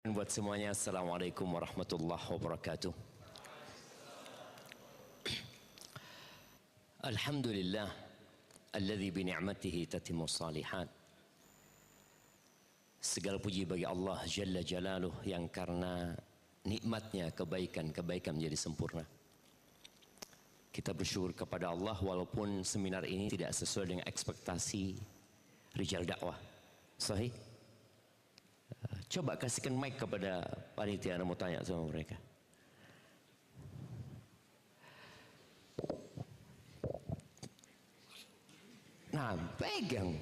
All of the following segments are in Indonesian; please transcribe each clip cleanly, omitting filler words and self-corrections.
Buat semuanya, Assalamualaikum warahmatullahi wabarakatuh. Alhamdulillah alladzi bi ni'matihi tatimmu shalihat. Segala puji bagi Allah Jalla Jalaluh yang karena nikmatnya kebaikan menjadi sempurna. Kita bersyukur kepada Allah walaupun seminar ini tidak sesuai dengan ekspektasi rijal dakwah. Sahih? Coba kasihkan mic kepada panitia, Anda mau tanya sama mereka. Nah, pegang.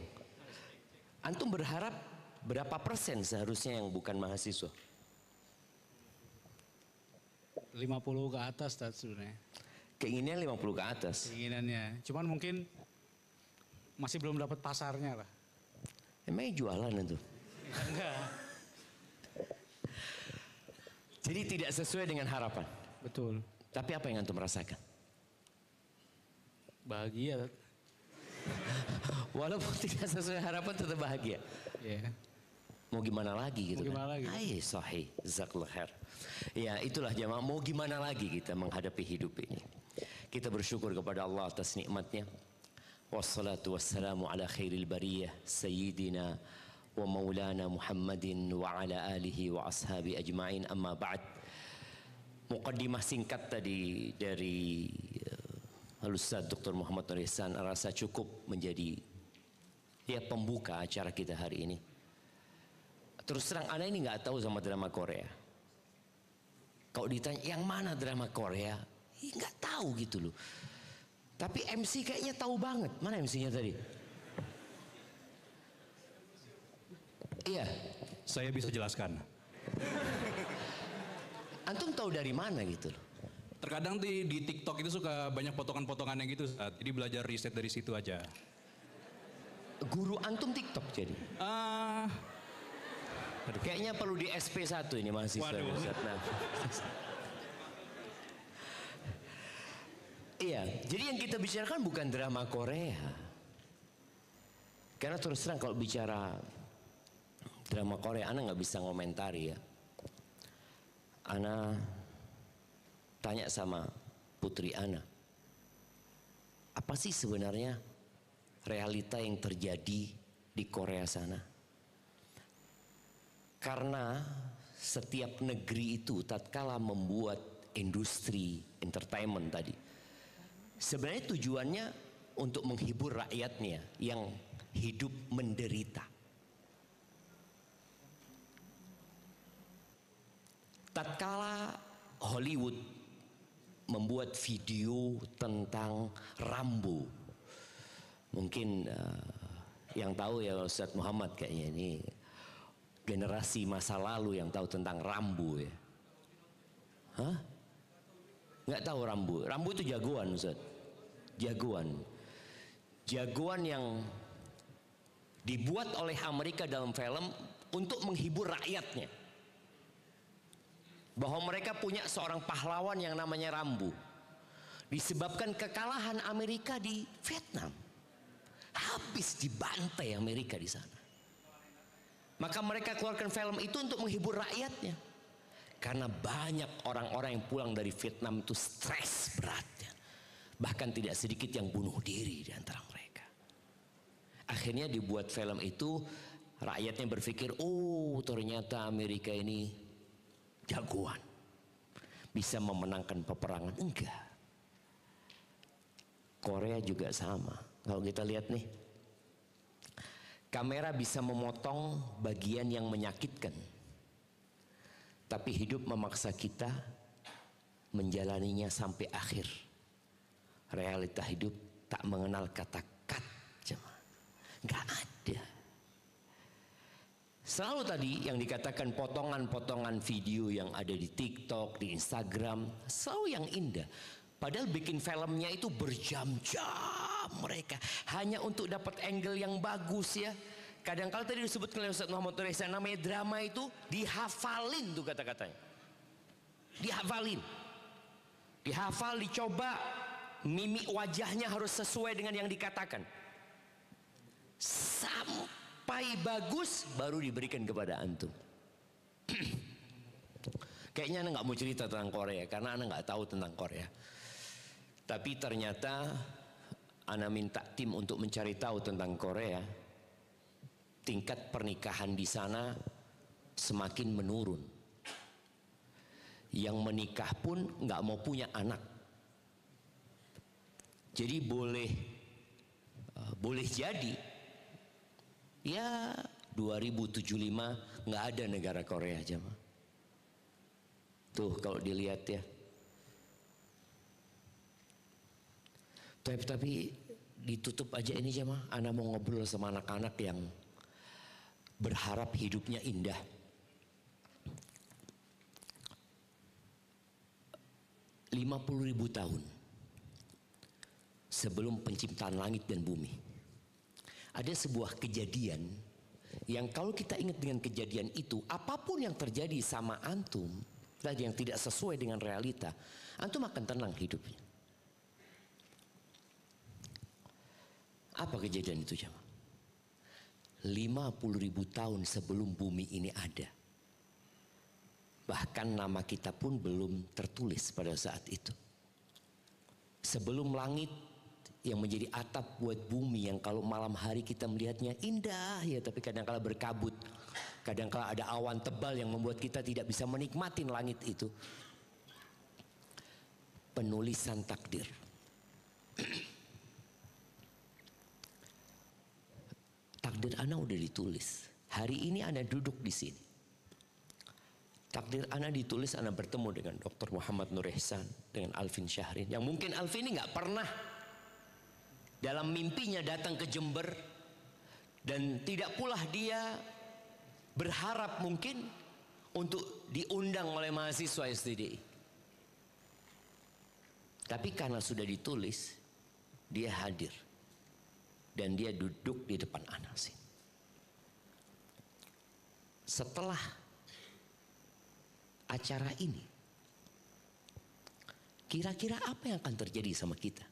Antum berharap berapa persen seharusnya yang bukan mahasiswa? 50 ke atas sebenarnya. Keinginannya 50 ke atas. Keinginannya. Cuman mungkin masih belum dapat pasarnya lah. Emangnya jualan itu? Enggak. Jadi tidak sesuai dengan harapan. Betul. Tapi apa yang antum rasakan? Bahagia. Walaupun tidak sesuai harapan tetap bahagia. Iya. Mau gimana lagi gitu? Mau gimana lagi? Ay, sahih, jazakallahu khair. Ya, itulah jamaah, mau gimana lagi kita menghadapi hidup ini. Kita bersyukur kepada Allah atas nikmatnya. Wassalatu wassalamu ala khairil bariyah sayyidina wa maulana Muhammadin wa ala alihi wa ashabi ajma'in, amma ba'd. Muqaddimah singkat tadi dari Al-Ustaz Dr. Muhammad Nur Ihsan rasa cukup menjadi pembuka acara kita hari ini. Terus terang ana ini nggak tahu sama drama Korea. Kalau ditanya yang mana drama Korea, nggak tahu gitu loh. Tapi MC kayaknya tahu banget. Mana MC-nya tadi? Iya. Saya bisa jelaskan. Antum tahu dari mana gitu loh? Terkadang di TikTok itu suka banyak potongan-potongannya gitu. Jadi belajar riset dari situ aja. Guru antum TikTok jadi? Kayaknya perlu di SP1 ini mahasiswa. Nah. Iya, jadi yang kita bicarakan bukan drama Korea. Karena terus terang kalau bicara drama Korea, ana nggak bisa ngomentari ya. Ana tanya sama putri ana, apa sih sebenarnya realita yang terjadi di Korea sana? Karena setiap negeri itu tatkala membuat industri entertainment tadi, sebenarnya tujuannya untuk menghibur rakyatnya yang hidup menderita. Tatkala Hollywood membuat video tentang Rambo, mungkin yang tahu ya Ustaz Muhammad kayaknya ini generasi masa lalu yang tahu tentang Rambo ya. Hah? Nggak tahu Rambo? Rambo itu jagoan Ustaz. Jagoan. Jagoan yang dibuat oleh Amerika dalam film untuk menghibur rakyatnya. Bahwa mereka punya seorang pahlawan yang namanya Rambo. Disebabkan kekalahan Amerika di Vietnam. Habis dibantai Amerika di sana. Maka mereka keluarkan film itu untuk menghibur rakyatnya. Karena banyak orang-orang yang pulang dari Vietnam itu stres beratnya. Bahkan tidak sedikit yang bunuh diri di antara mereka. Akhirnya dibuat film itu, rakyatnya berpikir, oh ternyata Amerika ini jagoan, bisa memenangkan peperangan. Enggak. Korea juga sama. Kalau kita lihat nih, kamera bisa memotong bagian yang menyakitkan, tapi hidup memaksa kita menjalaninya sampai akhir. Realita hidup tak mengenal kata cut, nggak ada. Selalu tadi yang dikatakan potongan-potongan video yang ada di TikTok, di Instagram, selalu yang indah. Padahal bikin filmnya itu berjam-jam mereka hanya untuk dapat angle yang bagus ya. Kadang-kala tadi disebut oleh Ustaz Muhammad Nur Ihsan, namanya drama itu dihafalin tuh kata-katanya. Dihafalin. Dihafal, dicoba, mimik wajahnya harus sesuai dengan yang dikatakan. Sampai bagus baru diberikan kepada antum. Kayaknya Ana nggak mau cerita tentang Korea karena Ana nggak tahu tentang Korea. Tapi ternyata Ana minta tim untuk mencari tahu tentang Korea. Tingkat pernikahan di sana semakin menurun. Yang menikah pun nggak mau punya anak. Jadi boleh jadi ya 2075 nggak ada negara Korea jemaah. Tuh kalau dilihat ya. Tapi ditutup aja ini jemaah. Ana mau ngobrol sama anak-anak yang berharap hidupnya indah. Ribu tahun sebelum penciptaan langit dan bumi, ada sebuah kejadian yang kalau kita ingat dengan kejadian itu, apapun yang terjadi sama antum yang tidak sesuai dengan realita, antum akan tenang hidupnya. Apa kejadian itu jemaah? 50.000 tahun sebelum bumi ini ada. Bahkan nama kita pun belum tertulis pada saat itu. Sebelum langit yang menjadi atap buat bumi yang kalau malam hari kita melihatnya indah ya, tapi kadang-kala berkabut. Kadang-kala ada awan tebal yang membuat kita tidak bisa menikmati langit itu. Penulisan takdir. Takdir Ana udah ditulis. Hari ini Ana duduk di sini. Takdir Ana ditulis, Ana bertemu dengan Dr. Muhammad Nur Ihsan, dengan Alvin Syahrin. Yang mungkin Alvin ini gak pernah dalam mimpinya datang ke Jember. Dan tidak pula dia berharap mungkin untuk diundang oleh mahasiswa STDI. Tapi karena sudah ditulis, dia hadir. Dan dia duduk di depan Ana sini. Setelah acara ini, kira-kira apa yang akan terjadi sama kita?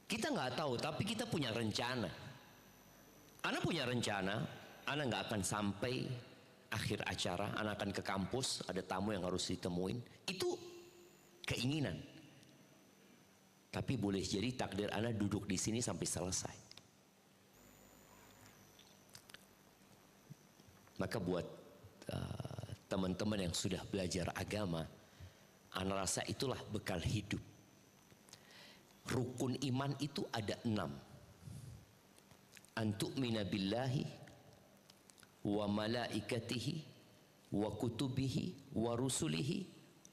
Kita nggak tahu, tapi kita punya rencana. Ana punya rencana, Ana nggak akan sampai akhir acara, Ana akan ke kampus, ada tamu yang harus ditemuin. Itu keinginan. Tapi boleh jadi takdir Ana duduk di sini sampai selesai. Maka buat teman-teman yang sudah belajar agama, Ana rasa itulah bekal hidup. Rukun iman itu ada 6. Antu'mina billahi wa malaikatihi wa kutubihi wa rusulihi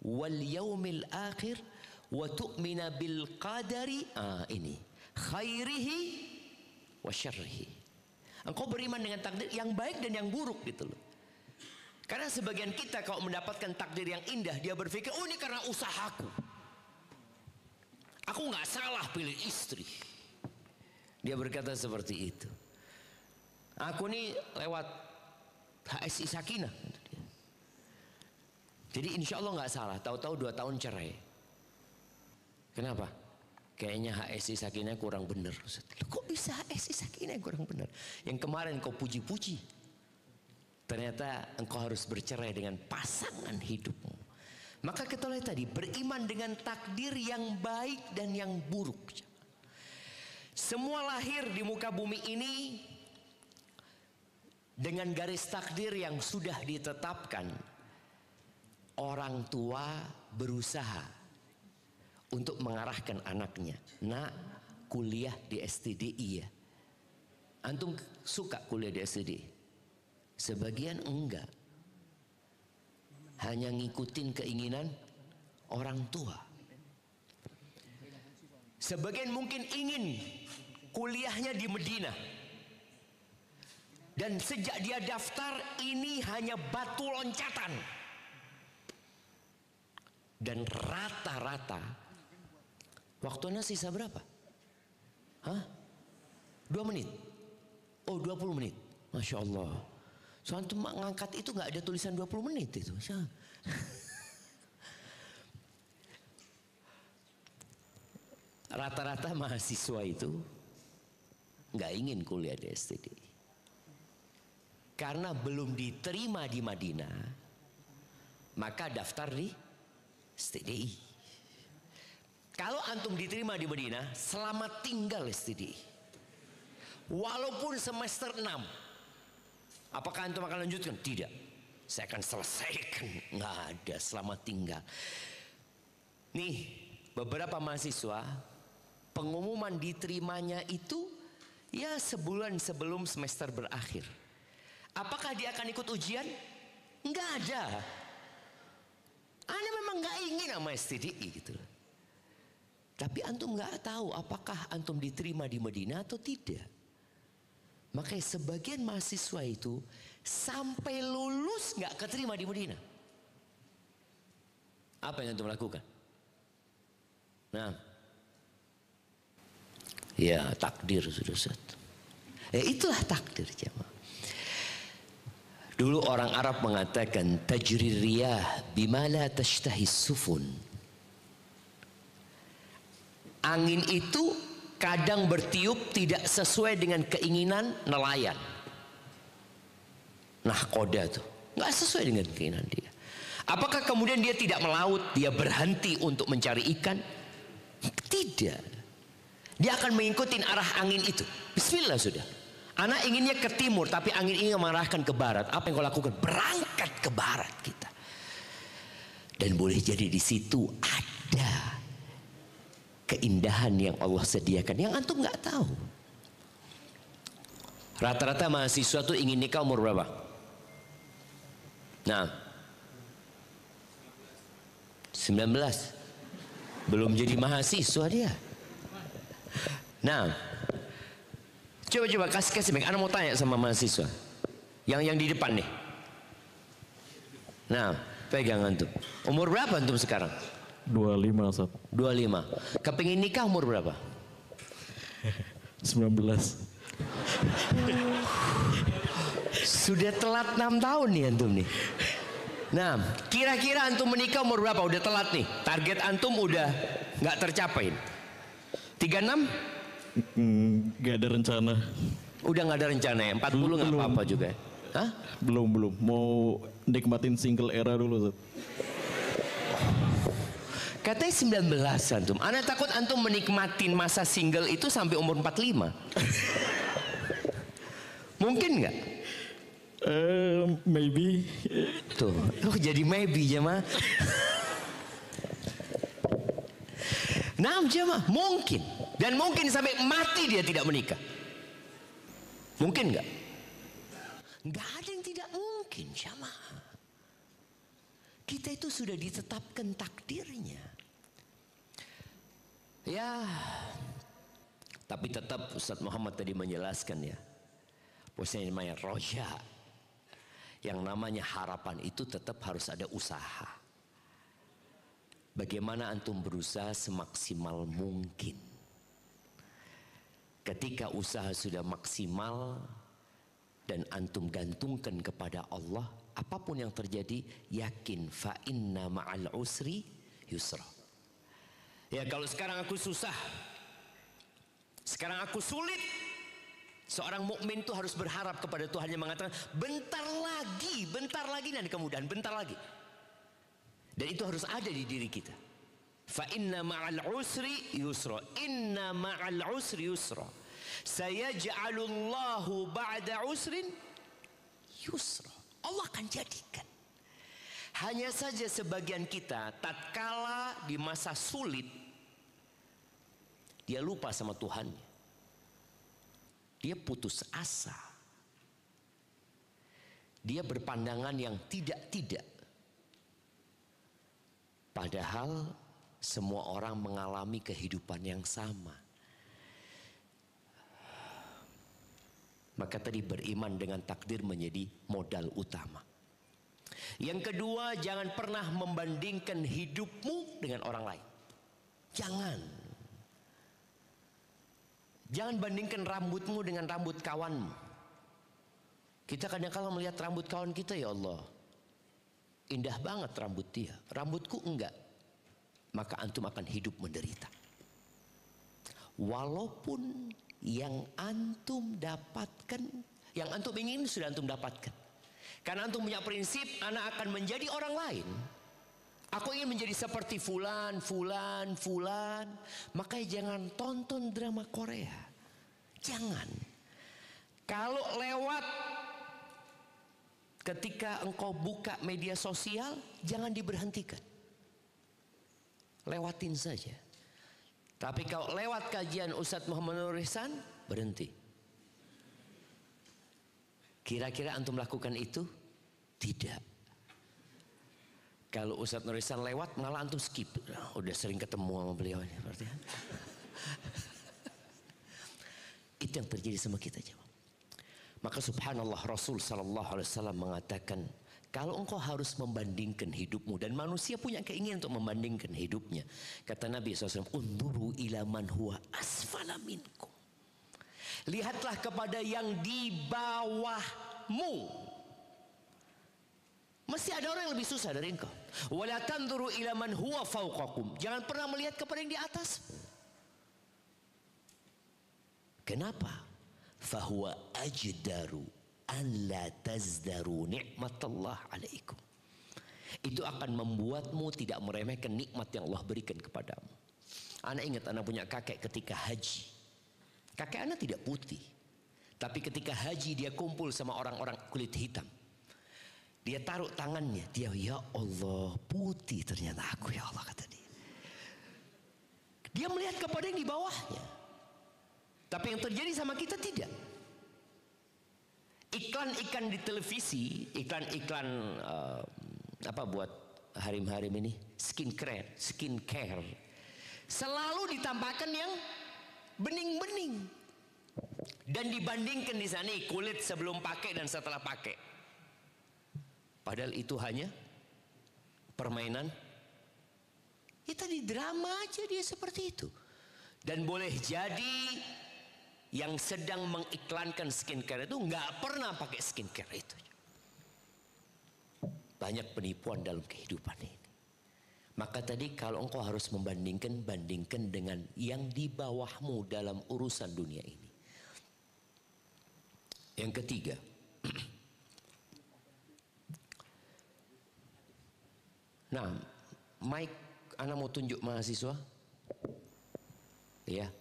wal yaumil akhir wa tu'mina bil qadari, ini khairihi wa syarrihi. Engkau beriman dengan takdir yang baik dan yang buruk gitu loh. Karena sebagian kita kalau mendapatkan takdir yang indah, dia berpikir, oh ini karena usahaku. Aku nggak salah pilih istri. Dia berkata seperti itu. Aku nih lewat HSI Sakinah. Jadi insya Allah nggak salah. Tahu-tahu 2 tahun cerai. Kenapa? Kayaknya HSI Sakinah kurang benar. Kok bisa HSI Sakinah kurang benar? Yang kemarin kau puji-puji. Ternyata engkau harus bercerai dengan pasangan hidupmu. Maka kita lihat tadi, beriman dengan takdir yang baik dan yang buruk. Semua lahir di muka bumi ini dengan garis takdir yang sudah ditetapkan. Orang tua berusaha untuk mengarahkan anaknya. Nak, kuliah di STDI ya. Antum suka kuliah di STDI? Sebagian enggak. Hanya ngikutin keinginan orang tua. Sebagian mungkin ingin kuliahnya di Medina. Dan sejak dia daftar, ini hanya batu loncatan. Dan rata-rata waktunya sisa berapa? 2 menit? Oh 20 menit. Masya Allah. Soalnya ngangkat itu gak ada tulisan 20 menit itu. Rata-rata mahasiswa itu gak ingin kuliah di STDI. Karena belum diterima di Madinah, maka daftar di STDI. Kalau antum diterima di Madinah, selamat tinggal STDI. Walaupun semester 6. Apakah antum akan lanjutkan? Tidak. Saya akan selesaikan. Nggak ada, selamat tinggal. Nih, beberapa mahasiswa, pengumuman diterimanya itu ya sebulan sebelum semester berakhir. Apakah dia akan ikut ujian? Nggak ada. Anda memang nggak ingin sama STDI gitu. Tapi antum nggak tahu apakah antum diterima di Madinah atau tidak. Makanya sebagian mahasiswa itu sampai lulus nggak keterima di Madinah. Apa yang antum lakukan? Nah, ya takdir sudah satu. Itulah takdir jemaah. Dulu orang Arab mengatakan tajri riyah bima la tashtahi sufun. Angin itu kadang bertiup tidak sesuai dengan keinginan nelayan. Nah, koda tuh nggak sesuai dengan keinginan dia. Apakah kemudian dia tidak melaut, dia berhenti untuk mencari ikan? Tidak. Dia akan mengikuti arah angin itu. Bismillah sudah. Anak inginnya ke timur, tapi angin ingin mengarahkan ke barat. Apa yang kau lakukan? Berangkat ke barat kita. Dan boleh jadi di situ ada keindahan yang Allah sediakan, yang antum nggak tahu. Rata-rata mahasiswa tuh ingin nikah umur berapa? Nah, 19. Belum jadi mahasiswa dia. Nah, coba kasih mic. Anda mau tanya sama mahasiswa yang di depan nih. Nah, pegang antum. Umur berapa antum sekarang? 25, Ustaz. 25. Kepingin nikah umur berapa? 19. Sudah telat 6 tahun nih antum nih. Nah, kira-kira antum menikah umur berapa? Udah telat nih. Target antum udah nggak tercapai. 36? Gak ada rencana. Udah nggak ada rencana ya? 40 nggak apa-apa juga. Hah? Belum. Mau nikmatin single era dulu, Ustaz. Katanya 19 antum. Ana takut antum menikmatin masa single itu sampai umur 45. Mungkin nggak? Maybe. Tuh, jadi maybe jemaah. Nah jemaah, mungkin. Dan mungkin sampai mati dia tidak menikah. Mungkin nggak? Nggak ada yang tidak mungkin jemaah. Kita itu sudah ditetapkan takdirnya. Ya, tapi tetap Ustaz Muhammad tadi menjelaskan ya. Bahwasanya namanya roja. Yang namanya harapan itu tetap harus ada usaha. Bagaimana antum berusaha semaksimal mungkin. Ketika usaha sudah maksimal dan antum gantungkan kepada Allah, apapun yang terjadi, yakin fa inna ma'al usri yusra. Ya kalau sekarang aku susah, sekarang aku sulit, seorang mukmin itu harus berharap kepada Tuhan yang mengatakan bentar lagi nanti kemudahan, bentar lagi. Dan itu harus ada di diri kita. Fa inna ma'al usri yusra, inna ma'al usri yusra, sayaj'alullahu ba'da usrin yusra. Allah akan jadikan. Hanya saja sebagian kita tatkala di masa sulit dia lupa sama Tuhannya. Dia putus asa. Dia berpandangan yang tidak-tidak. Padahal semua orang mengalami kehidupan yang sama. Maka tadi beriman dengan takdir menjadi modal utama. Yang kedua, jangan pernah membandingkan hidupmu dengan orang lain. Jangan bandingkan rambutmu dengan rambut kawanmu. Kita kadang-kadang melihat rambut kawan kita, ya Allah, indah banget rambut dia, rambutku enggak. Maka antum akan hidup menderita. Walaupun yang antum dapatkan, yang antum ingin sudah antum dapatkan. Karena antum punya prinsip, anak akan menjadi orang lain. Aku ingin menjadi seperti fulan. Makanya jangan tonton drama Korea. Jangan. Kalau lewat ketika engkau buka media sosial, jangan diberhentikan. Lewatin saja. Tapi kalau lewat kajian Ustadz Muhammad Nur Ihsan, berhenti. Kira-kira antum lakukan itu? Tidak. Kalau Ustadz Nur Ihsan lewat, malah antum skip. Udah sering ketemu sama beliau ini. Itu yang terjadi sama kita, jemaah. Maka subhanallah, Rasul SAW mengatakan, kalau engkau harus membandingkan hidupmu, dan manusia punya keinginan untuk membandingkan hidupnya. Kata Nabi SAW, unduru ila man huwa asfala minkum. Lihatlah kepada yang di bawahmu. Mesti ada orang yang lebih susah dari engkau. Wala tanzuru ila man huwa fawqakum. Jangan pernah melihat kepada yang di atas. Kenapa? Fahuwa ajdaru an la tazdaru ni'matallah alaikum. Itu akan membuatmu tidak meremehkan nikmat yang Allah berikan kepadamu. Anak ingat, anak punya kakek ketika haji. Kakek anak tidak putih. Tapi ketika haji dia kumpul sama orang-orang kulit hitam. Dia taruh tangannya, dia, ya Allah, putih ternyata aku, ya Allah, kata dia. Dia melihat kepada yang di bawahnya. Tapi yang terjadi sama kita tidak. Iklan-iklan di televisi, iklan-iklan apa buat harim-harim ini, skincare, selalu ditampakkan yang bening-bening. Dan dibandingkan di sana kulit sebelum pakai dan setelah pakai. Padahal itu hanya permainan. Ya tadi drama aja dia seperti itu. Dan boleh jadi yang sedang mengiklankan skincare itu nggak pernah pakai skincare itu. Banyak penipuan dalam kehidupan ini. Maka tadi kalau engkau harus membandingkan, bandingkan dengan yang di bawahmu dalam urusan dunia ini. Yang ketiga, nah, Mike, anak mau tunjuk mahasiswa, ya,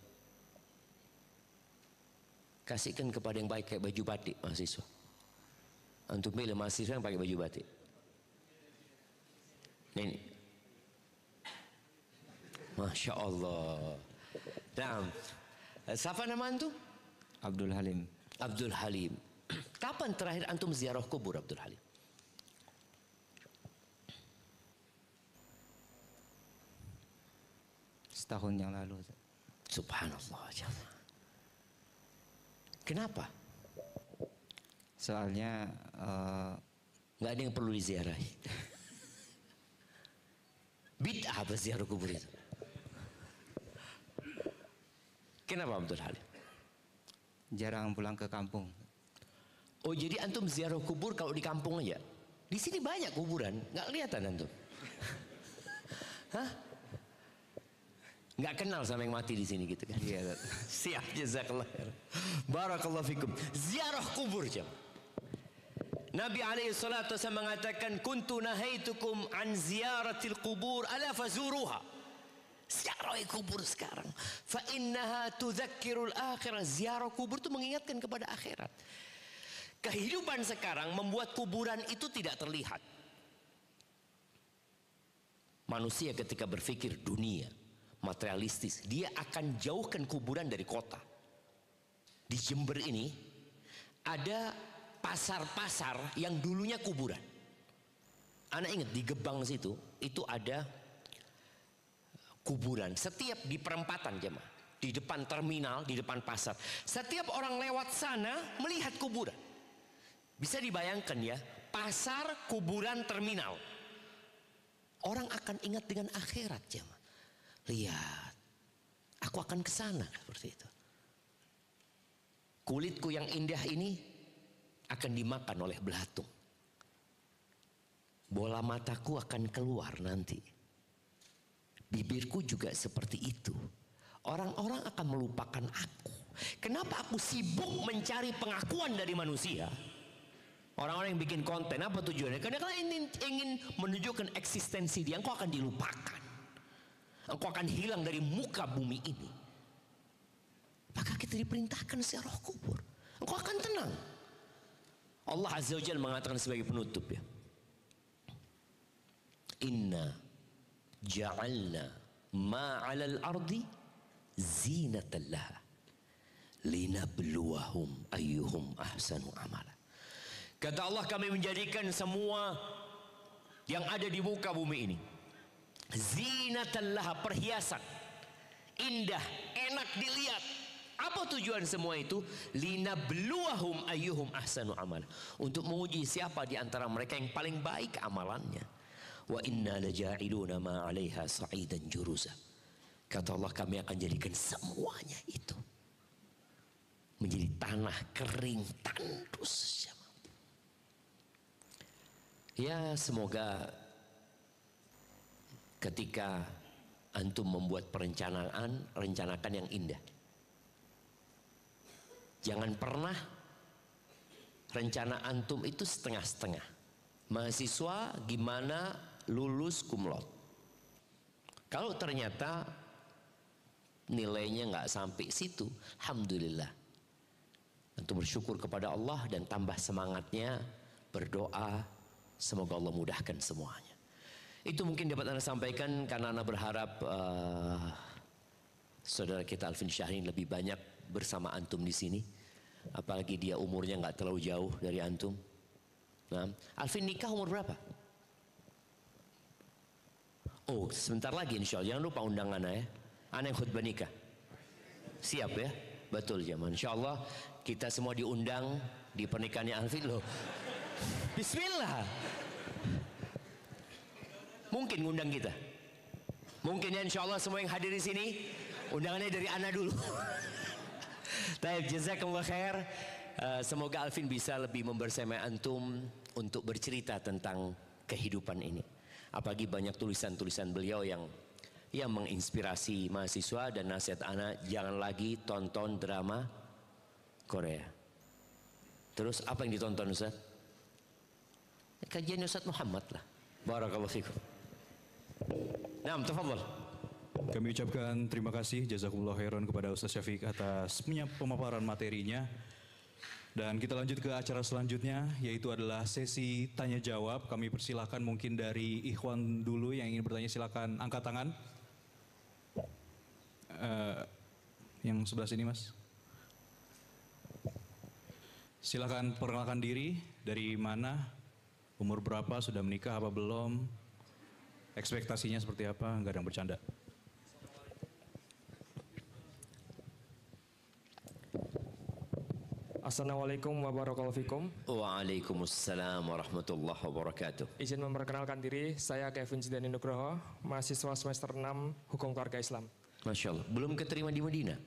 kasihkan kepada yang baik kayak baju batik mahasiswa. Untuk pilih mahasiswa yang pakai baju batik. Ini, masya Allah. Nah, siapa nama antum? Abdul Halim. Abdul Halim. Kapan terakhir antum ziarah kubur, Abdul Halim? Setahun yang lalu. Subhanallah. Kenapa? Soalnya nggak ada yang perlu diziarahi. Bid'ah apa ziarah kubur itu? Kenapa Abdul Halim? jarang pulang ke kampung. Oh, jadi antum ziarah kubur kalau di kampung aja? Di sini banyak kuburan, nggak kelihatan antum? Hah? Nggak kenal sama yang mati di sini gitu kan? Iya. Siap, jazakallah khair. Barakallahu fikum. Ziarah kubur jam. Nabi alaihi salatu wasallam mengatakan, kuntu nahaitukum an ziyaratil kubur ala fazuruha. Ziarah kubur sekarang. Fa innaha tudzakkirul akhirah. Ziarah kubur itu mengingatkan kepada akhirat. Kehidupan sekarang membuat kuburan itu tidak terlihat. Manusia ketika berpikir dunia materialistis, dia akan jauhkan kuburan dari kota. Di Jember ini ada pasar-pasar yang dulunya kuburan. Anak ingat di Gebang situ itu ada kuburan setiap di perempatan jemaah, di depan terminal, di depan pasar. Setiap orang lewat sana melihat kuburan. Bisa dibayangkan ya, pasar, kuburan, terminal. Orang akan ingat dengan akhirat jemaah. Lihat, aku akan ke sana seperti itu. Kulitku yang indah ini akan dimakan oleh belatung. Bola mataku akan keluar nanti. Bibirku juga seperti itu. Orang-orang akan melupakan aku. Kenapa aku sibuk mencari pengakuan dari manusia? Orang-orang yang bikin konten, apa tujuannya? Karena kalian ingin menunjukkan eksistensi dia. Engkau akan dilupakan. Engkau akan hilang dari muka bumi ini. Maka kita diperintahkan secara roh kubur. Engkau akan tenang. Allah Azza wa Jalla mengatakan sebagai penutup ya. Inna ja'alna ma'alal ardi zinatan laha linabluwahum ayyuhum ahsanu amala. Kata Allah, kami menjadikan semua yang ada di muka bumi ini zinatan laha, perhiasan indah, enak dilihat. Apa tujuan semua itu? Linabluwahum ayyuhum ahsanu amala, untuk menguji siapa di antara mereka yang paling baik amalannya. Wa inna laja'iluna ma 'alaiha sa'idan juruza. Kata Allah, kami akan jadikan semuanya itu menjadi tanah kering tandus. Ya, semoga ketika antum membuat rencanakan yang indah. Jangan pernah rencana antum itu setengah-setengah. Mahasiswa gimana lulus cum laude. Kalau ternyata nilainya nggak sampai situ, alhamdulillah. Antum bersyukur kepada Allah dan tambah semangatnya berdoa, semoga Allah mudahkan semuanya. Itu mungkin dapat Anda sampaikan karena Anda berharap saudara kita Alvin Syahrin lebih banyak bersama antum di sini. Apalagi dia umurnya nggak terlalu jauh dari antum. Nah, Alvin nikah umur berapa? Oh, sebentar lagi insya Allah. Jangan lupa undangannya ya. Anak khutbah nikah. Siap ya? Betul zaman. Insya Allah kita semua diundang di pernikahannya Alvin loh. Bismillah. Mungkin ngundang kita. Mungkin ya, insya Allah semua yang hadir di sini undangannya dari Ana dulu. Taib, jazakallah khair. Semoga Alvin bisa lebih membersamai antum untuk bercerita tentang kehidupan ini. Apalagi banyak tulisan-tulisan beliau yang menginspirasi mahasiswa, dan nasihat Ana, jangan lagi tonton drama Korea. Terus apa yang ditonton Ustaz? Kajian Ustaz Muhammad lah. Barakallahu fikum. Naam, tafadhal. Kami ucapkan terima kasih jazakumullah khairan kepada Ustaz Syafiq atas pemaparan materinya. Dan kita lanjut ke acara selanjutnya, yaitu adalah sesi tanya jawab. Kami persilahkan mungkin dari ikhwan dulu yang ingin bertanya, silakan angkat tangan. Yang sebelah sini Mas. Silakan perkenalkan diri, dari mana, umur berapa, sudah menikah apa belum, ekspektasinya seperti apa, nggak ada yang bercanda. Assalamualaikum warahmatullahi wabarakatuh. Waalaikumsalam warahmatullahi wabarakatuh. Izin memperkenalkan diri, saya Kevin Zidani Nugroho, mahasiswa semester 6 Hukum Keluarga Islam. Masya Allah. Belum keterima di Madinah?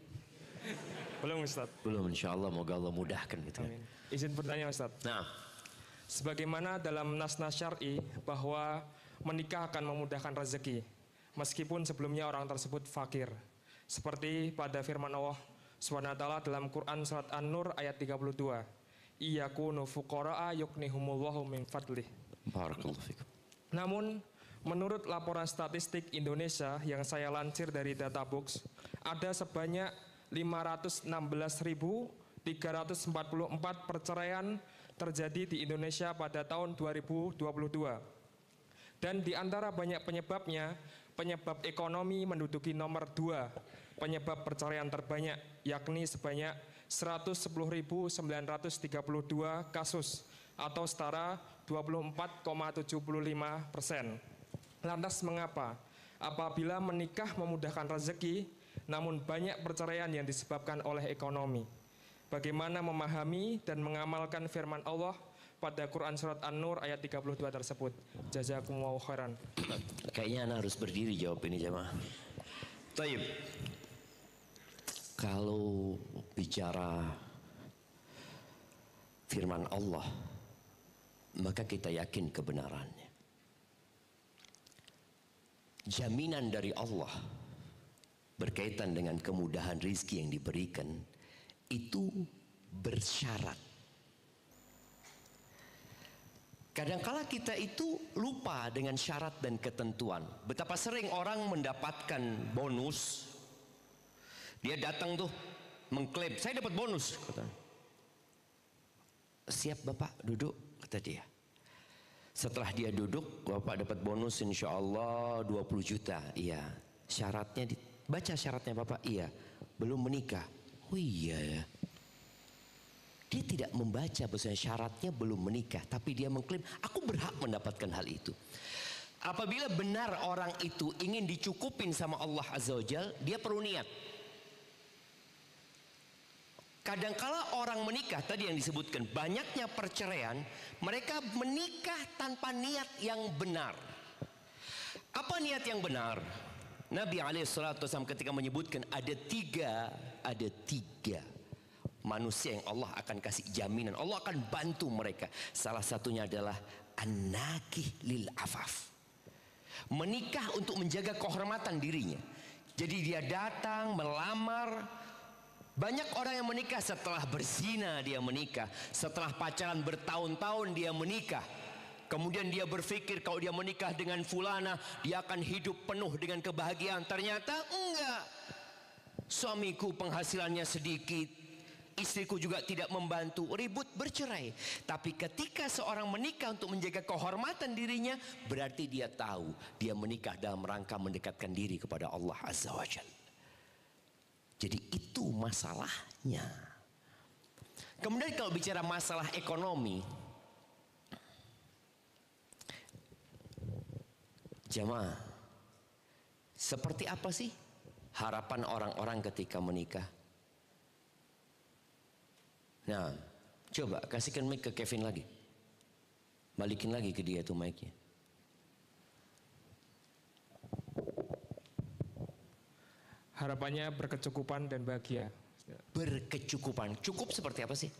Belum Ustaz. Belum, insya Allah. Moga Allah mudahkan gitu. Amin. Izin bertanya Ustaz. Nah, Sebagaimana dalam nas-nas syar'i bahwa menikah akan memudahkan rezeki, meskipun sebelumnya orang tersebut fakir. Seperti pada firman Allah SWT dalam Quran surat An-Nur ayat 32. Iyakunu fuqara'a yuknihumullahu min fadlih. barakallahu fikum. Namun, menurut laporan statistik Indonesia yang saya lansir dari Databox, ada sebanyak 516.344 perceraian terjadi di Indonesia pada tahun 2022. Dan di antara banyak penyebabnya, penyebab ekonomi menduduki nomor 2 penyebab perceraian terbanyak, yakni sebanyak 110.932 kasus atau setara 24,75%. Lantas mengapa? Apabila menikah memudahkan rezeki, namun banyak perceraian yang disebabkan oleh ekonomi. Bagaimana memahami dan mengamalkan firman Allah pada Quran surat An-Nur ayat 32 tersebut? Jazakumullahu khairan. Kayaknya Anda harus berdiri jawab ini jemaah. Taib. Kalau bicara firman Allah, maka kita yakin kebenarannya. Jaminan dari Allah berkaitan dengan kemudahan rizki yang diberikan itu bersyarat Kadangkala kita itu lupa dengan syarat dan ketentuan. Betapa sering orang mendapatkan bonus. Dia datang tuh mengklaim, saya dapat bonus. Kata. Siap Bapak, duduk, kata dia. Setelah dia duduk, Bapak dapat bonus insya Allah 20 juta. Iya, syaratnya, baca syaratnya Bapak. Iya, belum menikah. Oh iya ya. Dia tidak membaca bahwasanya syaratnya belum menikah. Tapi dia mengklaim, aku berhak mendapatkan hal itu. Apabila benar orang itu ingin dicukupin sama Allah Azza wa Jalla, dia perlu niat. Kadangkala orang menikah, tadi yang disebutkan, banyaknya perceraian, mereka menikah tanpa niat yang benar. Apa niat yang benar? Nabi SAW ketika menyebutkan ada tiga manusia yang Allah akan kasih jaminan, Allah akan bantu mereka. Salah satunya adalah an-nakih lil afaf. Menikah untuk menjaga kehormatan dirinya. Jadi dia datang melamar. Banyak orang yang menikah setelah berzina dia menikah, setelah pacaran bertahun-tahun dia menikah. Kemudian dia berpikir kalau dia menikah dengan fulana dia akan hidup penuh dengan kebahagiaan. Ternyata enggak. Suamiku penghasilannya sedikit, istriku juga tidak membantu, ribut bercerai. Tapi ketika seorang menikah untuk menjaga kehormatan dirinya, berarti dia tahu dia menikah dalam rangka mendekatkan diri kepada Allah Azza wa Jalla. Jadi itu masalahnya. Kemudian kalau bicara masalah ekonomi, jamaah, seperti apa sih harapan orang-orang ketika menikah? Nah, coba kasihkan mic ke Kevin lagi. Balikin lagi ke dia tuh mic-nya. Harapannya berkecukupan dan bahagia. Berkecukupan. Cukup seperti apa sih?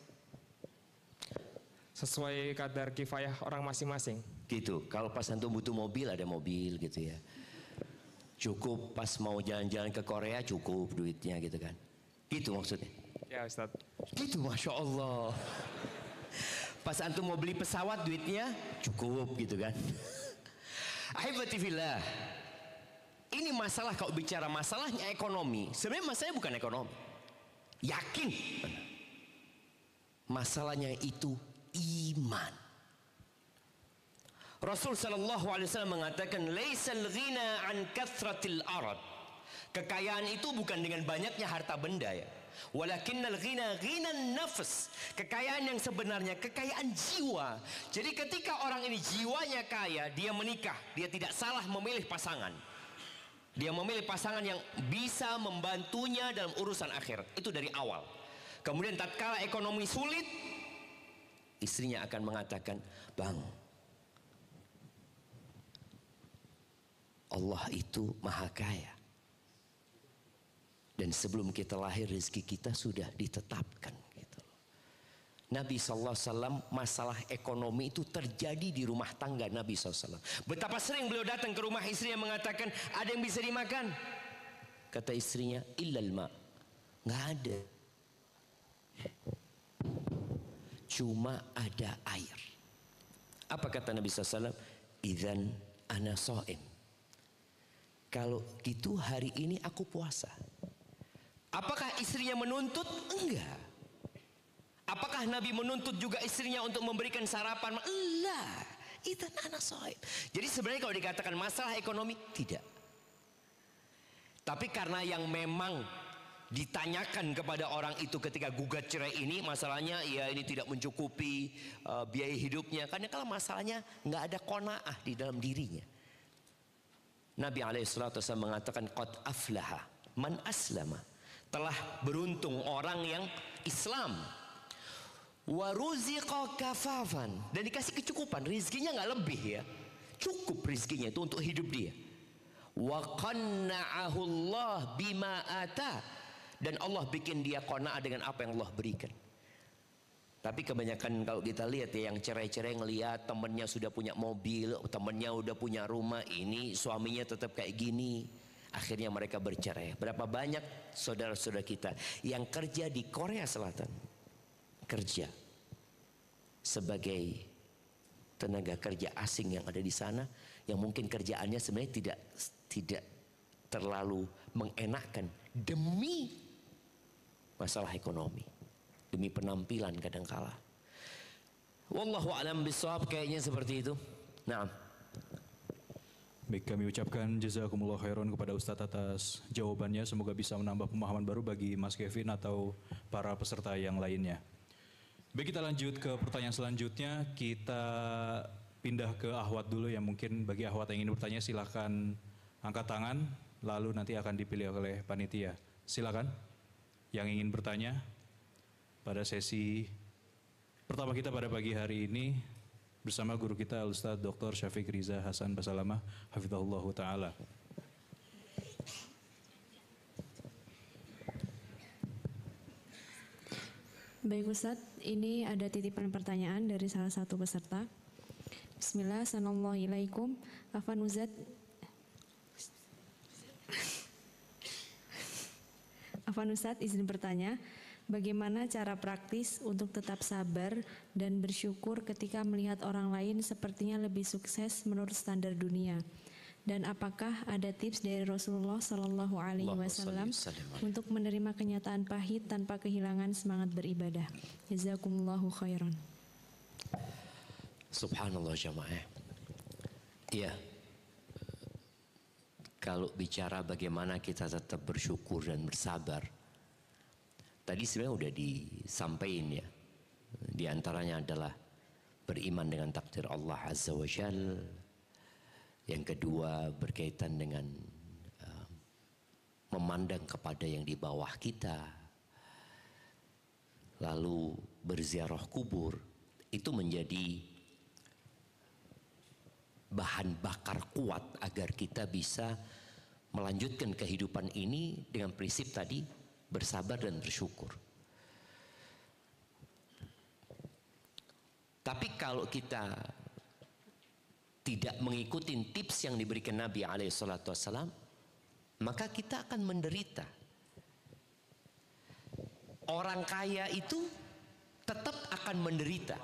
Sesuai kadar kifayah orang masing-masing. Gitu. Kalau pas antum butuh mobil, ada mobil gitu ya. Cukup pas mau jalan-jalan ke Korea, cukup duitnya gitu kan. Gitu maksudnya. Ya Ustaz. Gitu, Masya Allah. Pas antum mau beli pesawat, duitnya cukup gitu kan. Ahibati fillah. Ini masalah, kalau bicara masalahnya ekonomi, sebenarnya masalahnya bukan ekonomi. Yakin. Masalahnya itu iman. Rasul sallallahu alaihi wasallam mengatakan, "Laisal ghina an kathratil arad." Kekayaan itu bukan dengan banyaknya harta benda ya. Walakinnal ghina ghinan nafs. Kekayaan yang sebenarnya kekayaan jiwa. Jadi ketika orang ini jiwanya kaya, dia menikah, dia tidak salah memilih pasangan. Dia memilih pasangan yang bisa membantunya dalam urusan akhir. Itu dari awal. Kemudian tatkala ekonomi sulit, istrinya akan mengatakan, "Bang, Allah itu maha kaya. Dan sebelum kita lahir rezeki kita sudah ditetapkan." Gitu. Nabi SAW masalah ekonomi itu terjadi di rumah tangga Nabi SAW. Betapa sering beliau datang ke rumah istrinya mengatakan, "Ada yang bisa dimakan?" Kata istrinya, "Illal ma." Nggak ada. Cuma ada air. Apa kata Nabi SAW? "Idzan ana shaim." Kalau gitu hari ini aku puasa. Apakah istrinya menuntut? Enggak. Apakah Nabi menuntut juga istrinya untuk memberikan sarapan? Enggak. Itu anak soib. Jadi sebenarnya kalau dikatakan masalah ekonomi, tidak. Tapi karena yang memang ditanyakan kepada orang itu ketika gugat cerai ini, masalahnya ya ini tidak mencukupi biaya hidupnya. Karena kalau masalahnya nggak ada qanaah di dalam dirinya. Nabi SAW mengatakan, "Qad aflaha man aslama." Telah beruntung orang yang Islam. Waruziqa kafafan, dan dikasih kecukupan, rizkinya nggak lebih ya, cukup rizkinya itu untuk hidup dia. Wa qanna'ahu Allah bima ata, dan Allah bikin dia qanaah dengan apa yang Allah berikan. Tapi kebanyakan kalau kita lihat ya, yang cerai-cerai ngelihat temennya sudah punya mobil, temennya udah punya rumah, ini suaminya tetap kayak gini, akhirnya mereka bercerai. Berapa banyak saudara-saudara kita yang kerja di Korea Selatan, kerja sebagai tenaga kerja asing yang ada di sana, yang mungkin kerjaannya sebenarnya tidak terlalu mengenakan demi masalah ekonomi, demi penampilan kadangkala. Wallahu a'lam bishawab, kayaknya seperti itu. Nah, Baik, kami ucapkan jazakumullah khairan kepada Ustadz atas jawabannya. Semoga bisa menambah pemahaman baru bagi Mas Kevin atau para peserta yang lainnya. Baik, kita lanjut ke pertanyaan selanjutnya. Kita pindah ke Ahwat dulu, yang mungkin bagi Ahwat yang ingin bertanya silahkan angkat tangan, lalu nanti akan dipilih oleh panitia. Silakan yang ingin bertanya pada sesi pertama kita pada pagi hari ini bersama guru kita Ustaz Dr. Syafiq Riza Hasan Basalamah hafizahullah taala. Baik Ustaz, ini ada titipan pertanyaan dari salah satu peserta. Bismillah, assalamualaikum. Afan Ustaz izin bertanya, bagaimana cara praktis untuk tetap sabar dan bersyukur ketika melihat orang lain sepertinya lebih sukses menurut standar dunia? Dan apakah ada tips dari Rasulullah Shallallahu Alaihi Wasallam untuk menerima kenyataan pahit tanpa kehilangan semangat beribadah? Jazakumullahu khairan. Subhanallah jamaah. Iya. Kalau bicara bagaimana kita tetap bersyukur dan bersabar, tadi sebenarnya udah disampaikan ya. Di antaranya adalah beriman dengan takdir Allah Azza wa Jal. Yang kedua berkaitan dengan memandang kepada yang di bawah kita. Lalu berziarah kubur. Itu menjadi bahan bakar kuat agar kita bisa melanjutkan kehidupan ini dengan prinsip tadi, bersabar dan bersyukur. Tapi kalau kita tidak mengikuti tips yang diberikan Nabi SAW, maka kita akan menderita. Orang kaya itu tetap akan menderita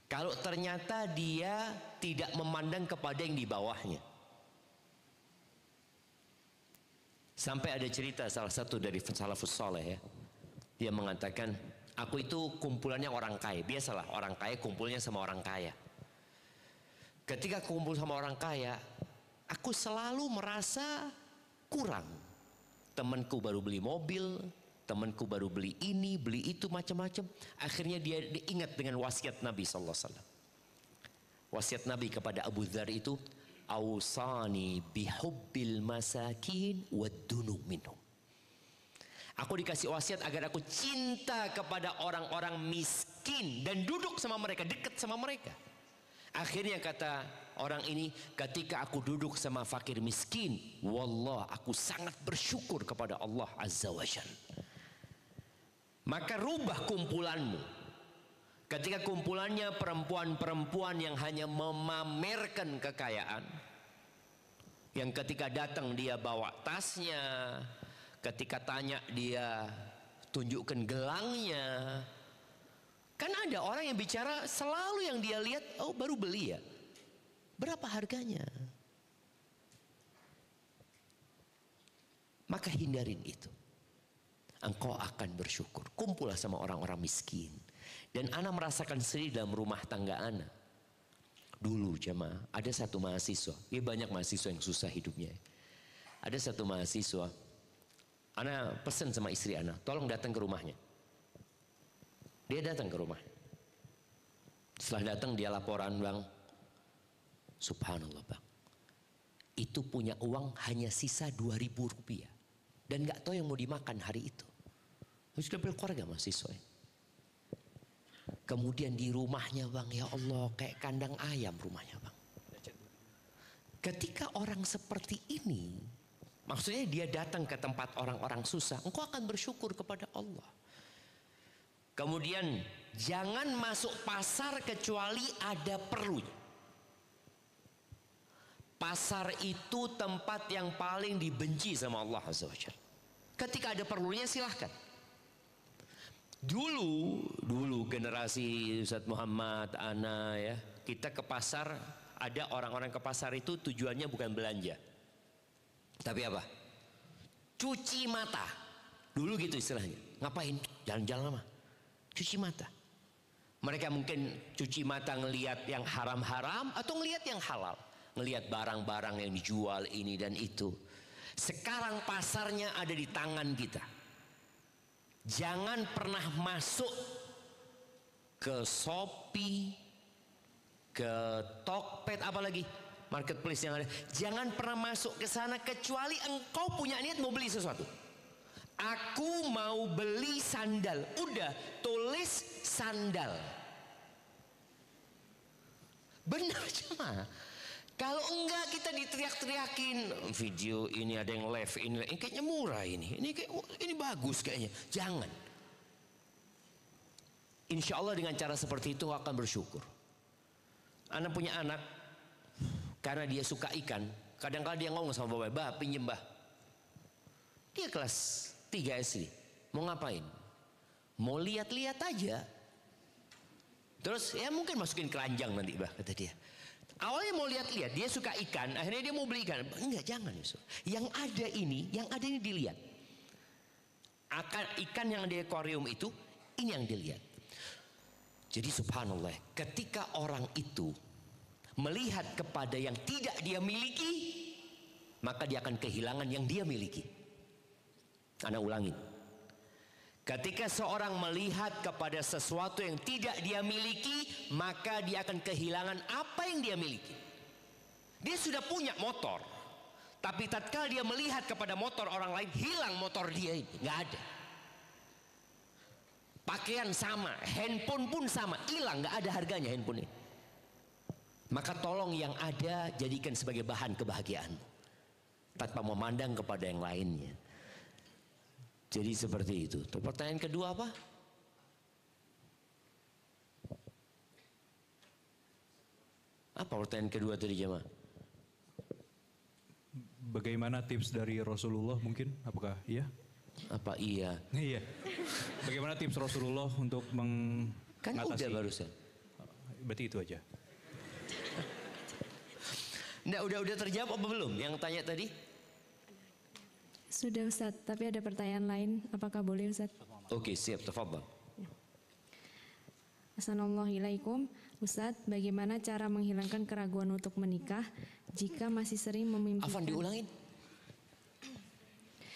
kalau ternyata dia tidak memandang kepada yang di bawahnya. Sampai ada cerita salah satu dari salafus saleh ya, dia mengatakan, aku itu kumpulannya orang kaya. Biasalah orang kaya kumpulnya sama orang kaya. Ketika kumpul sama orang kaya, aku selalu merasa kurang. Temanku baru beli mobil, temanku baru beli ini, beli itu, macam-macam. Akhirnya dia ingat dengan wasiat Nabi SAW. Wasiat Nabi kepada Abu Dzar itu, Ausani bihubbil masakin waddunu minhum. Aku dikasih wasiat agar aku cinta kepada orang-orang miskin dan duduk sama mereka, dekat sama mereka. Akhirnya kata orang ini, ketika aku duduk sama fakir miskin, wallah aku sangat bersyukur kepada Allah Azza wa Jalla. Maka rubah kumpulanmu. Ketika kumpulannya perempuan-perempuan yang hanya memamerkan kekayaan, yang ketika datang dia bawa tasnya, ketika tanya dia tunjukkan gelangnya. Kan ada orang yang bicara selalu yang dia lihat, oh baru beli ya, berapa harganya? Maka hindarin itu. Engkau akan bersyukur. Kumpullah sama orang-orang miskin. Dan ana merasakan sendiri dalam rumah tangga ana. Dulu jemaah, ada satu mahasiswa. Ya banyak mahasiswa yang susah hidupnya. Ada satu mahasiswa. Ana pesan sama istri ana, tolong datang ke rumahnya. Dia datang ke rumah. Setelah datang dia laporan, bang, subhanallah bang, itu punya uang hanya sisa 2.000 rupiah. Dan gak tahu yang mau dimakan hari itu. Sudah berkeluarga mahasiswa. Kemudian di rumahnya bang, ya Allah kayak kandang ayam rumahnya bang. Ketika orang seperti ini, maksudnya dia datang ke tempat orang-orang susah, engkau akan bersyukur kepada Allah. Kemudian jangan masuk pasar kecuali ada perlu. Pasar itu tempat yang paling dibenci sama Allah Azza wa Jalla. Ketika ada perlunya silahkan. Dulu generasi Ustadz Muhammad, Ana ya, kita ke pasar, ada orang-orang ke pasar itu tujuannya bukan belanja. Tapi apa? Cuci mata. Dulu gitu istilahnya. Ngapain? Jalan-jalan mah. Cuci mata. Mereka mungkin cuci mata ngelihat yang haram-haram atau ngelihat yang halal. Ngelihat barang-barang yang dijual ini dan itu. Sekarang pasarnya ada di tangan kita. Jangan pernah masuk ke Shopee, ke Tokped, apalagi marketplace yang ada. Jangan pernah masuk ke sana kecuali engkau punya niat mau beli sesuatu. Aku mau beli sandal. Udah, tulis sandal. Benar cuma. Kalau enggak kita diteriak-teriakin video ini ada yang live ini kayaknya murah ini bagus kayaknya. Jangan. Insya Allah dengan cara seperti itu akan bersyukur. Anak punya anak karena dia suka ikan. Kadang-kadang dia ngomong sama bapak, bah pinjem bah. Dia kelas 3 SD. Mau ngapain? Mau lihat-lihat aja. Terus ya mungkin masukin keranjang nanti bah kata dia. Awalnya mau lihat-lihat, dia suka ikan, akhirnya dia mau beli ikan. Enggak, jangan Yusuf. Yang ada ini dilihat. Ikan yang di akuarium itu, ini yang dilihat. Jadi subhanallah, ketika orang itu melihat kepada yang tidak dia miliki, maka dia akan kehilangan yang dia miliki. Ana ulangin. Ketika seorang melihat kepada sesuatu yang tidak dia miliki, maka dia akan kehilangan apa yang dia miliki. Dia sudah punya motor, tapi tatkala dia melihat kepada motor orang lain, hilang motor dia ini, nggak ada. Pakaian sama, handphone pun sama, hilang, nggak ada harganya handphone ini. Maka tolong yang ada jadikan sebagai bahan kebahagiaan, tanpa memandang kepada yang lainnya. Jadi seperti itu. Pertanyaan kedua apa? Apa pertanyaan kedua tadi jemaah? Bagaimana tips dari Rasulullah mungkin? Apakah iya? Apa iya? Iya. Bagaimana tips Rasulullah untuk mengatasi? Kan udah barusan. Berarti itu aja. Nggak, udah terjawab apa belum? Yang tanya tadi? Sudah Ustaz, tapi ada pertanyaan lain. Apakah boleh Ustaz? Oke, siap, tafadhal. Assalamualaikum. Ustaz, bagaimana cara menghilangkan keraguan untuk menikah jika masih sering memimpikan... Afan diulangin.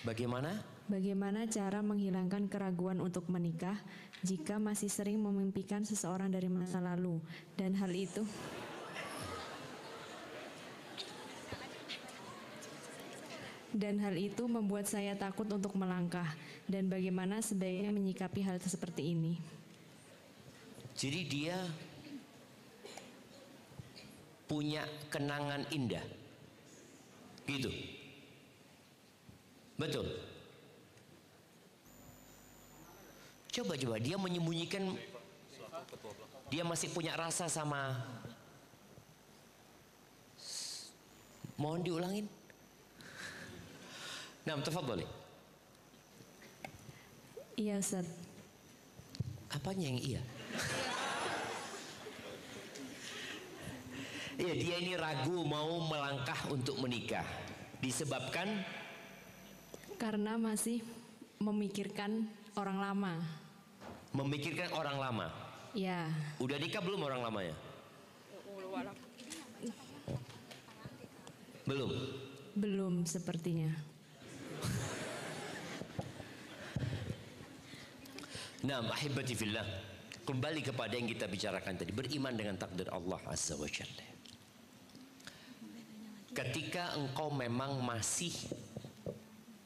Bagaimana? Bagaimana cara menghilangkan keraguan untuk menikah jika masih sering memimpikan seseorang dari masa lalu dan hal itu membuat saya takut untuk melangkah, dan bagaimana sebaiknya menyikapi hal seperti ini? Jadi dia punya kenangan indah, gitu. Betul. Coba dia menyembunyikan, dia masih punya rasa sama. Mohon diulangin. Nah, tafadhali. Iya Ustaz. Apanya yang iya? Iya, dia ini ragu mau melangkah untuk menikah. Disebabkan? Karena masih memikirkan orang lama. Memikirkan orang lama? Ya. Udah nikah belum orang lamanya? Belum? Belum sepertinya. Nah, ahibati fillah, kembali kepada yang kita bicarakan tadi, beriman dengan takdir Allah Azza wa Jalla. Ketika engkau memang masih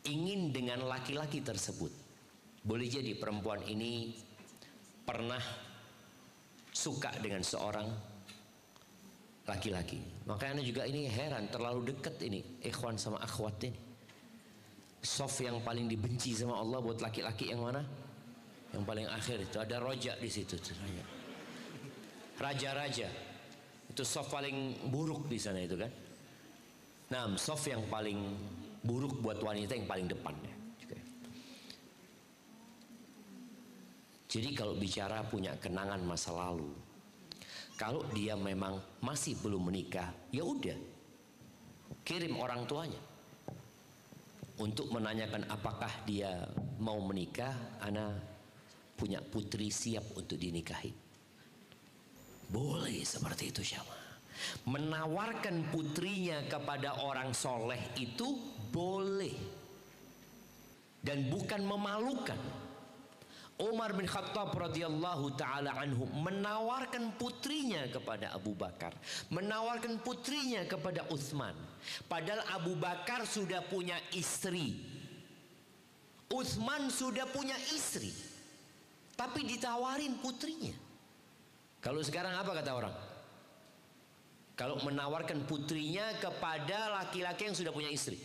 ingin dengan laki-laki tersebut, boleh jadi perempuan ini pernah suka dengan seorang laki-laki. Makanya juga ini heran, terlalu dekat ini ikhwan sama akhwat ini. Sof yang paling dibenci sama Allah buat laki-laki yang mana? Yang paling akhir itu ada roja di situ. Raja-raja itu sof paling buruk di sana itu kan. Nah, sof yang paling buruk buat wanita yang paling depannya. Jadi kalau bicara punya kenangan masa lalu, kalau dia memang masih belum menikah, ya udah kirim orang tuanya untuk menanyakan apakah dia mau menikah. Ana punya putri siap untuk dinikahi. Boleh seperti itu Syama. Menawarkan putrinya kepada orang soleh itu boleh dan bukan memalukan. Umar bin Khattab radhiyallahu taala anhu menawarkan putrinya kepada Abu Bakar, menawarkan putrinya kepada Utsman. Padahal Abu Bakar sudah punya istri, Utsman sudah punya istri, tapi ditawarin putrinya. Kalau sekarang apa kata orang? Kalau menawarkan putrinya kepada laki-laki yang sudah punya istri,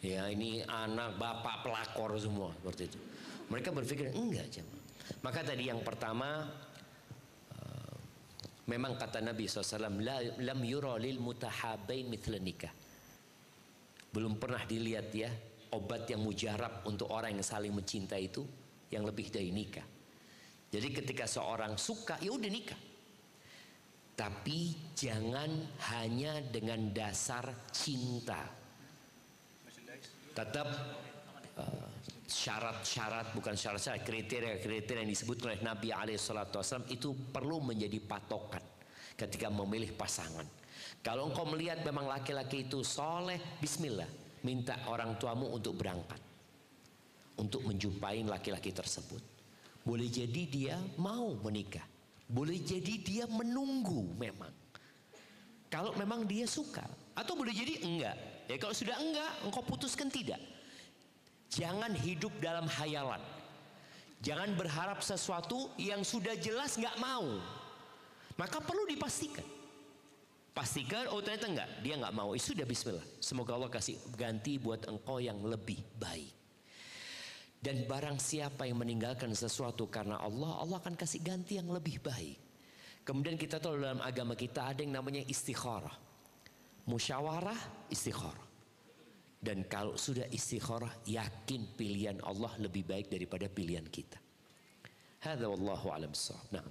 ya ini anak bapak pelakor semua seperti itu. Mereka berpikir enggak jemaah. Maka tadi yang pertama, memang kata Nabi SAW, lam yura lil mutahabain mithla nikah. Belum pernah dilihat ya obat yang mujarab untuk orang yang saling mencintai itu yang lebih dari nikah. Jadi ketika seorang suka, ya udah nikah. Tapi jangan hanya dengan dasar cinta. Tetap syarat-syarat, bukan syarat-syarat, kriteria-kriteria yang disebut oleh Nabi SAW itu perlu menjadi patokan ketika memilih pasangan. Kalau engkau melihat memang laki-laki itu soleh, bismillah, minta orang tuamu untuk berangkat untuk menjumpai laki-laki tersebut. Boleh jadi dia mau menikah, boleh jadi dia menunggu memang. Kalau memang dia suka, atau boleh jadi enggak. Ya kalau sudah enggak, engkau putuskan tidak. Jangan hidup dalam hayalan. Jangan berharap sesuatu yang sudah jelas enggak mau. Maka perlu dipastikan. Pastikan, oh ternyata enggak, dia enggak mau. Sudah bismillah. Semoga Allah kasih ganti buat engkau yang lebih baik. Dan barang siapa yang meninggalkan sesuatu karena Allah, Allah akan kasih ganti yang lebih baik. Kemudian kita tahu dalam agama kita ada yang namanya istikharah. Musyawarah, istikharah. Dan kalau sudah istikharah, yakin pilihan Allah lebih baik daripada pilihan kita. Hadza wallahu a'lam bissawab. Nah.